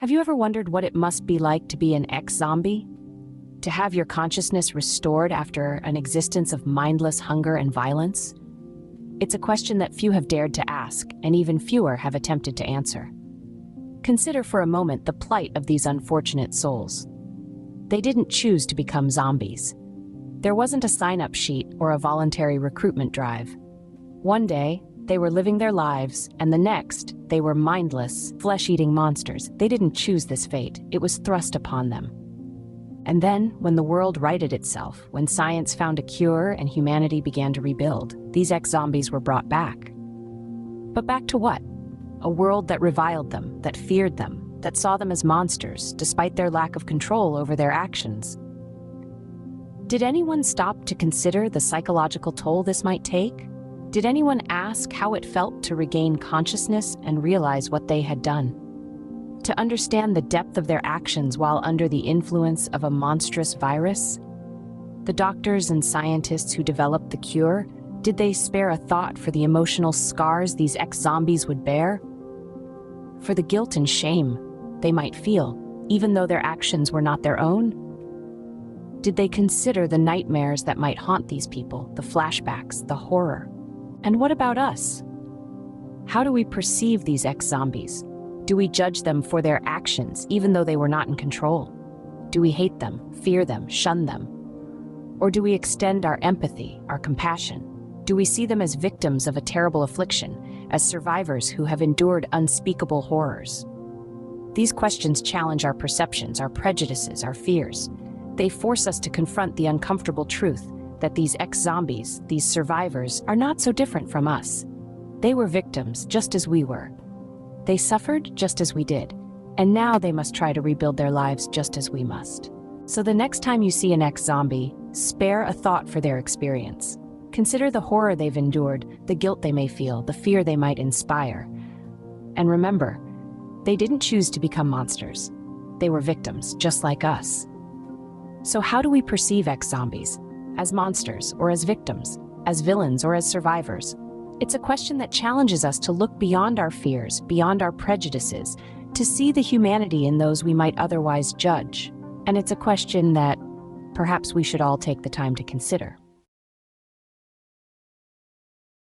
Have you ever wondered what it must be like to be an ex-zombie? To have your consciousness restored after an existence of mindless hunger and violence? It's a question that few have dared to ask, and even fewer have attempted to answer. Consider for a moment the plight of these unfortunate souls. They didn't choose to become zombies. There wasn't a sign-up sheet or a voluntary recruitment drive. One day, they were living their lives, and the next, they were mindless, flesh-eating monsters. They didn't choose this fate. It was thrust upon them. And then, when the world righted itself, when science found a cure and humanity began to rebuild, these ex-zombies were brought back. But back to what? A world that reviled them, that feared them, that saw them as monsters, despite their lack of control over their actions. Did anyone stop to consider the psychological toll this might take? Did anyone ask how it felt to regain consciousness and realize what they had done? To understand the depth of their actions while under the influence of a monstrous virus? The doctors and scientists who developed the cure, did they spare a thought for the emotional scars these ex-zombies would bear? For the guilt and shame they might feel, even though their actions were not their own? Did they consider the nightmares that might haunt these people, the flashbacks, the horror? And what about us? How do we perceive these ex-zombies? Do we judge them for their actions, even though they were not in control? Do we hate them, fear them, shun them? Or do we extend our empathy, our compassion? Do we see them as victims of a terrible affliction, as survivors who have endured unspeakable horrors? These questions challenge our perceptions, our prejudices, our fears. They force us to confront the uncomfortable truth that these ex-zombies, these survivors, are not so different from us. They were victims just as we were. They suffered just as we did, and now they must try to rebuild their lives just as we must. So the next time you see an ex-zombie, spare a thought for their experience. Consider the horror they've endured, the guilt they may feel, the fear they might inspire. And remember, they didn't choose to become monsters. They were victims, just like us. So how do we perceive ex-zombies? As monsters or as victims, as villains or as survivors? It's a question that challenges us to look beyond our fears, beyond our prejudices, to see the humanity in those we might otherwise judge. And it's a question that perhaps we should all take the time to consider.